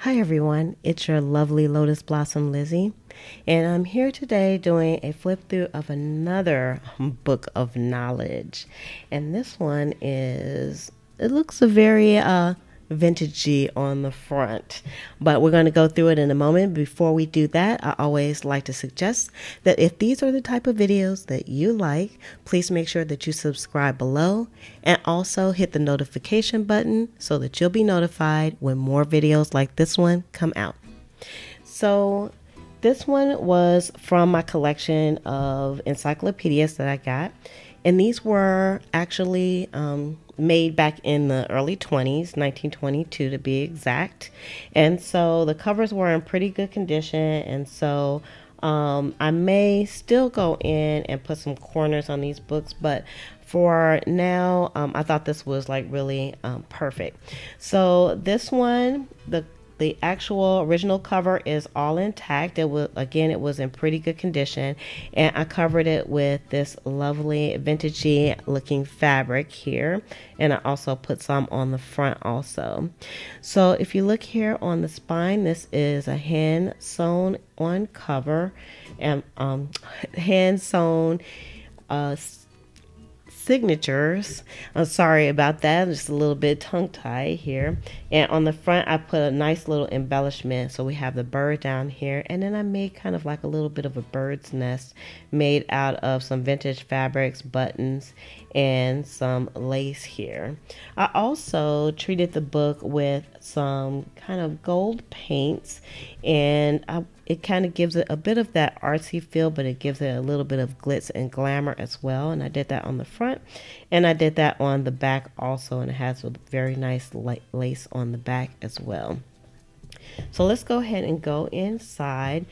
Hi everyone, it's your lovely Lotus Blossom Lizzie, and I'm here today doing a flip through of another book of knowledge. And this one it looks a very vintagey on the front, but we're going to go through it in a moment. Before we do that, I always like to suggest that if these are the type of videos that you like, please make sure that you subscribe below and also hit the notification button so that you'll be notified when more videos like this one come out. So this one was from my collection of encyclopedias that I got, and these were actually made back in the early 20s, 1922 to be exact. And so the covers were in pretty good condition, and so I may still go in and put some corners on these books, but for now, I thought this was like really perfect. So this one, the actual original cover is all intact. It was in pretty good condition, and I covered it with this lovely vintagey looking fabric here, and I also put some on the front also. So if you look here on the spine, this is a hand sewn on cover, and hand sewn signatures. I'm sorry about that. Just a little bit tongue tied here. And on the front, I put a nice little embellishment. So we have the bird down here. And then I made kind of like a little bit of a bird's nest made out of some vintage fabrics, buttons, and some lace here. I also treated the book with some kind of gold paints, and it kind of gives it a bit of that artsy feel, but it gives it a little bit of glitz and glamour as well. And I did that on the front, and I did that on the back also, and it has a very nice lace on the back as well. So let's go ahead and go inside.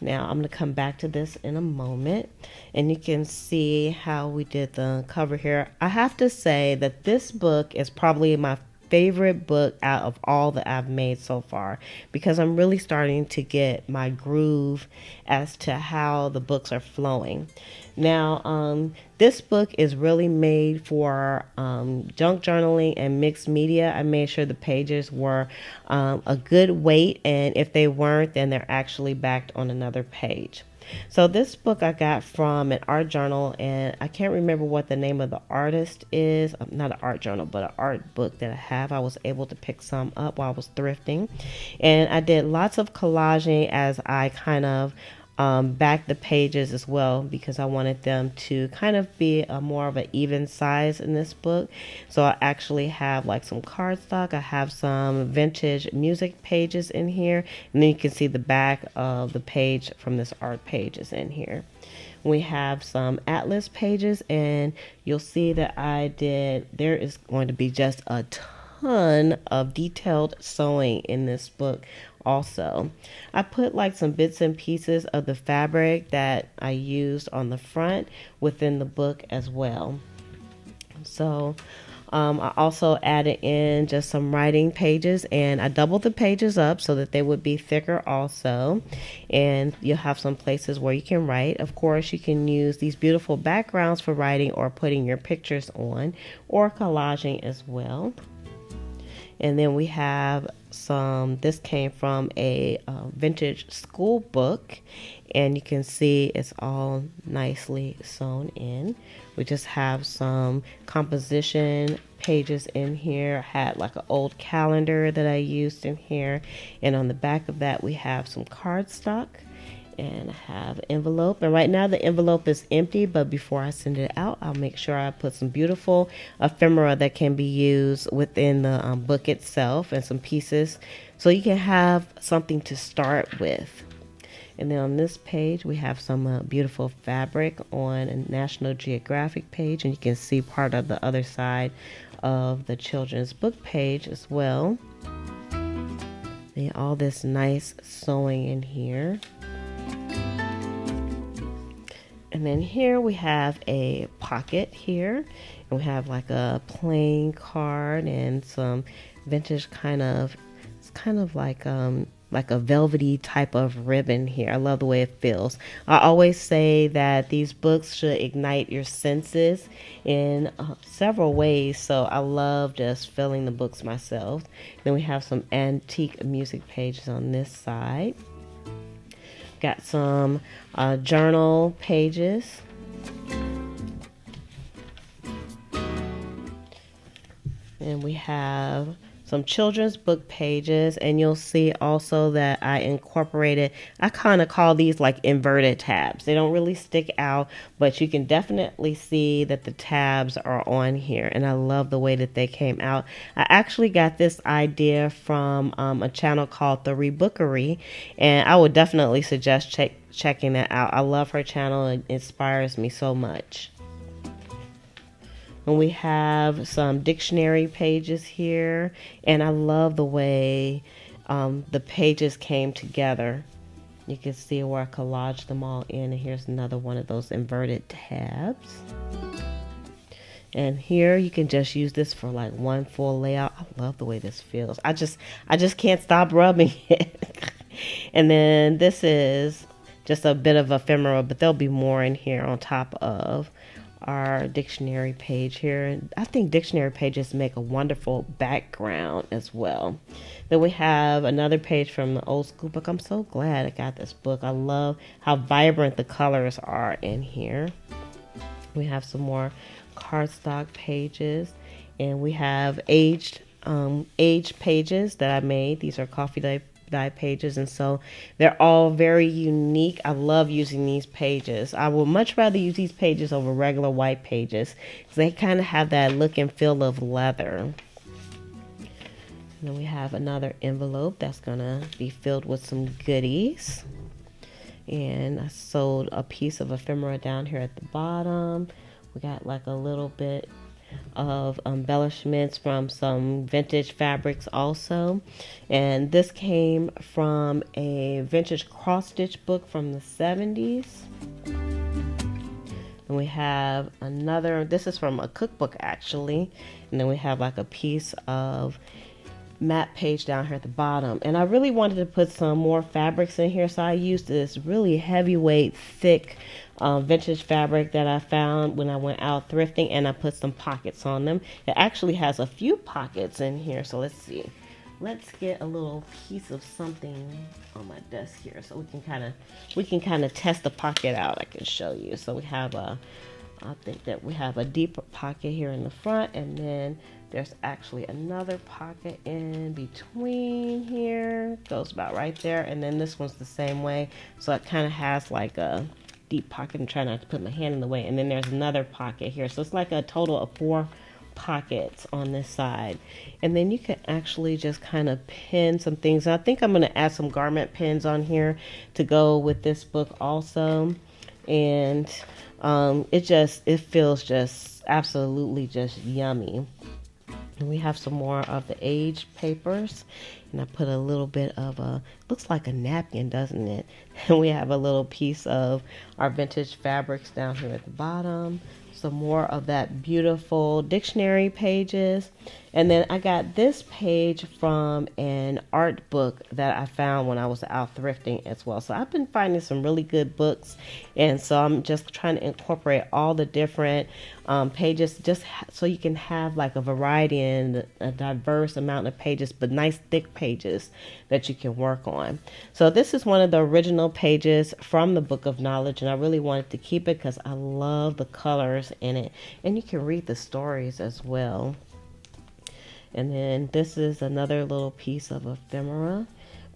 Now I'm going to come back to this in a moment, and you can see how we did the cover here. I have to say that this book is probably my favorite book out of all that I've made so far, because I'm really starting to get my groove as to how the books are flowing. Now, this book is really made for junk journaling and mixed media. I made sure the pages were a good weight, and if they weren't, then they're actually backed on another page. So this book I got from an art journal, and I can't remember what the name of the artist is. Not an art journal, but an art book that I have. I was able to pick some up while I was thrifting, and I did lots of collaging as I kind of back the pages as well, because I wanted them to kind of be a more of an even size in this book. So I actually have like some cardstock. I have some vintage music pages in here, and then you can see the back of the page from this art page is in here. We have some atlas pages, and you'll see that there is going to be just a ton of detailed sewing in this book. Also, I put like some bits and pieces of the fabric that I used on the front within the book as well. So I also added in just some writing pages, and I doubled the pages up so that they would be thicker also, and you'll have some places where you can write. Of course, you can use these beautiful backgrounds for writing or putting your pictures on, or collaging as well. And then we have this came from a vintage school book, and you can see it's all nicely sewn in. We just have some composition pages in here. I had like an old calendar that I used in here, and on the back of that we have some cardstock, and I have envelope. And right now the envelope is empty, but before I send it out, I'll make sure I put some beautiful ephemera that can be used within the book itself, and some pieces so you can have something to start with. And then on this page we have some beautiful fabric on a National Geographic page, and you can see part of the other side of the children's book page as well. And all this nice sewing in here. And then here we have a pocket here, and we have like a playing card and some vintage it's kind of like like a velvety type of ribbon here. I love the way it feels. I always say that these books should ignite your senses in several ways, so I love just filling the books myself. Then we have some antique music pages on this side. Got some journal pages. And we have some children's book pages, and you'll see also that I incorporated, I kind of call these like inverted tabs. They don't really stick out, but you can definitely see that the tabs are on here, and I love the way that they came out. I actually got this idea from a channel called The Rebookery, and I would definitely suggest checking that out. I love her channel. It inspires me so much. And we have some dictionary pages here, and I love the way the pages came together. You can see where I collaged them all in, and here's another one of those inverted tabs. And here you can just use this for like one full layout. I love the way this feels. I just can't stop rubbing it. And then this is just a bit of ephemera, but there'll be more in here on top of our dictionary page here. And I think dictionary pages make a wonderful background as well. Then we have another page from the old school book. I'm so glad I got this book. I love how vibrant the colors are in here. We have some more cardstock pages, and we have aged pages that I made. These are coffee dye pages, and so they're all very unique. I love using these pages. I would much rather use these pages over regular white pages because they kind of have that look and feel of leather. And then we have another envelope that's gonna be filled with some goodies, and I sewed a piece of ephemera down here at the bottom. We got like a little bit of embellishments from some vintage fabrics also, and this came from a vintage cross stitch book from the 70s. And we have another, this is from a cookbook actually, and then we have like a piece of matte page down here at the bottom, and I really wanted to put some more fabrics in here, so I used this really heavyweight thick vintage fabric that I found when I went out thrifting, and I put some pockets on them. It actually has a few pockets in here, so let's see. Let's get a little piece of something on my desk here so we can kind of test the pocket out. I can show you. So we have I think that we have a deeper pocket here in the front, and then there's actually another pocket in between here. Goes about right there, and then this one's the same way. So it kind of has like a deep pocket. I'm trying not to put my hand in the way, and then there's another pocket here. So it's like a total of 4 pockets on this side, and then you can actually just kind of pin some things. I think I'm going to add some garment pins on here to go with this book also, and it feels just absolutely just yummy. And we have some more of the aged papers, and I put a little bit of looks like a napkin, doesn't it? And we have a little piece of our vintage fabrics down here at the bottom. Some more of that beautiful dictionary pages. And then I got this page from an art book that I found when I was out thrifting as well. So I've been finding some really good books, and so I'm just trying to incorporate all the different pages just so you can have like a variety and a diverse amount of pages, but nice thick pages that you can work on. So this is one of the original pages from the Book of Knowledge, and I really wanted to keep it because I love the colors in it, and you can read the stories as well. And then this is another little piece of ephemera,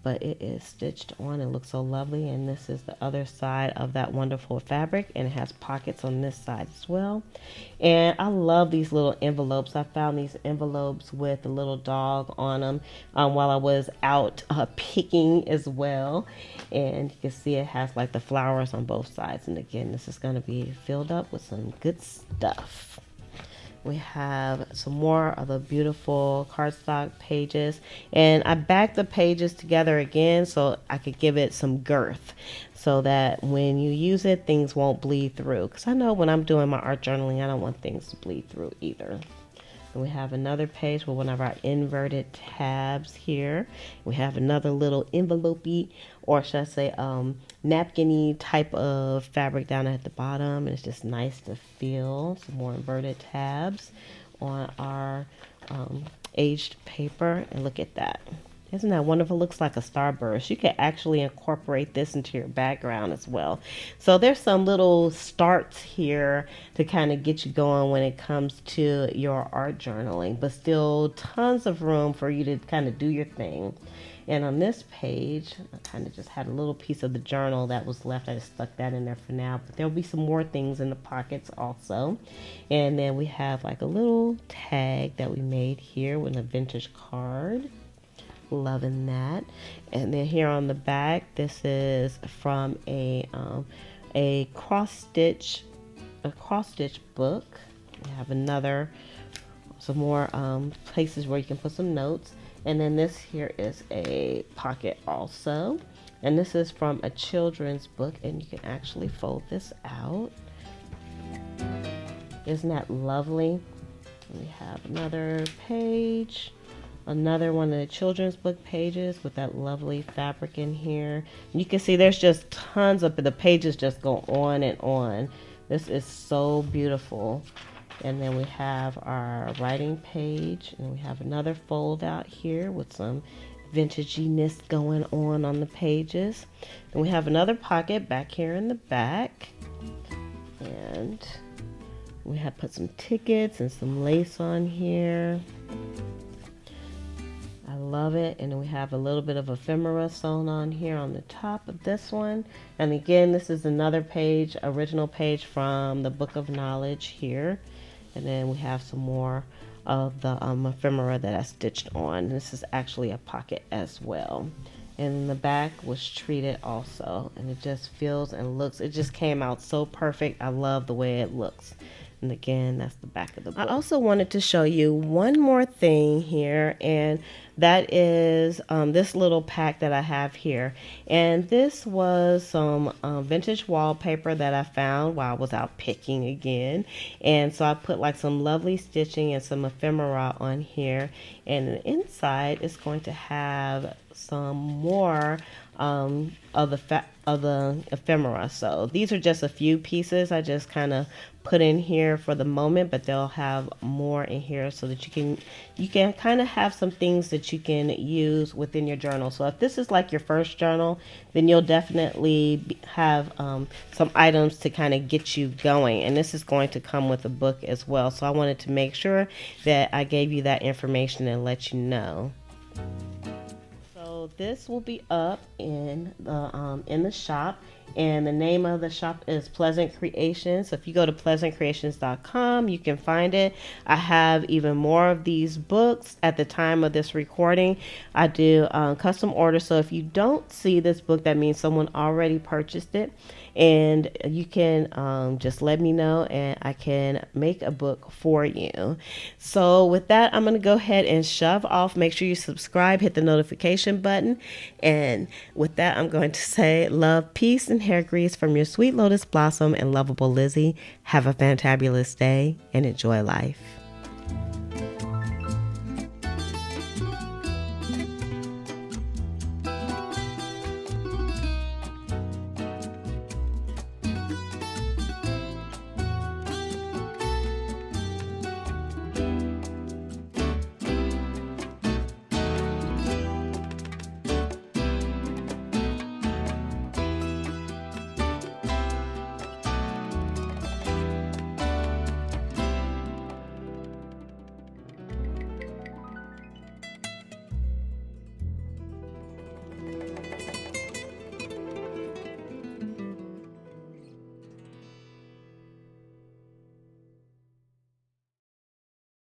but it is stitched on. It looks so lovely. And this is the other side of that wonderful fabric, and it has pockets on this side as well. And I love these little envelopes. I found these envelopes with a little dog on them while I was out picking as well. And you can see it has like the flowers on both sides. And again, this is going to be filled up with some good stuff. We have some more of the beautiful cardstock pages, and I backed the pages together again so I could give it some girth so that when you use it, things won't bleed through, because I know when I'm doing my art journaling, I don't want things to bleed through either. And we have another page with one of our inverted tabs here. We have another little envelope-y, or should I say napkin-y type of fabric down at the bottom. And it's just nice to feel. Some more inverted tabs on our aged paper. And look at that. Isn't that wonderful? Looks like a starburst. You can actually incorporate this into your background as well. So there's some little starts here to kind of get you going when it comes to your art journaling, but still tons of room for you to kind of do your thing. And on this page, I kind of just had a little piece of the journal that was left. I just stuck that in there for now, but there'll be some more things in the pockets also. And then we have like a little tag that we made here with a vintage card. Loving that. And then here on the back, this is from a cross stitch book. We have some more places where you can put some notes. And then this here is a pocket also, and this is from a children's book, and you can actually fold this out. Isn't that lovely? We have another page. Another one of the children's book pages with that lovely fabric in here. You can see there's just tons of the pages just go on and on. This is so beautiful. And then we have our writing page, and we have another fold out here with some vintaginess going on the pages. Then we have another pocket back here in the back, and we have put some tickets and some lace on here. I love it. And then we have a little bit of ephemera sewn on here on the top of this one. And again, this is another page, original page from the Book of Knowledge here. And then we have some more of the ephemera that I stitched on. This is actually a pocket as well. And the back was treated also. And it just feels and looks, it just came out so perfect. I love the way it looks. And again, that's the back of the book. I also wanted to show you one more thing here, and that is this little pack that I have here. And this was some vintage wallpaper that I found while I was out picking again. And so I put like some lovely stitching and some ephemera on here. And the inside is going to have some more of the ephemera. So these are just a few pieces I just kind of put in here for the moment, but they'll have more in here so that you can kind of have some things that you can use within your journal. So if this is like your first journal, then you'll definitely have some items to kind of get you going, and this is going to come with a book as well. So I wanted to make sure that I gave you that information and let you know. So this will be up in the shop, and the name of the shop is Pleasant Creations. So if you go to pleasantcreations.com, you can find it. I have even more of these books. At the time of this recording, I do custom orders. So if you don't see this book, that means someone already purchased it, and you can just let me know and I can make a book for you. So with that, I'm going to go ahead and shove off. Make sure you subscribe, hit the notification button, and with that, I'm going to say love, peace, and hair grease from your sweet lotus blossom and lovable Lizzie. Have a fantabulous day and enjoy life.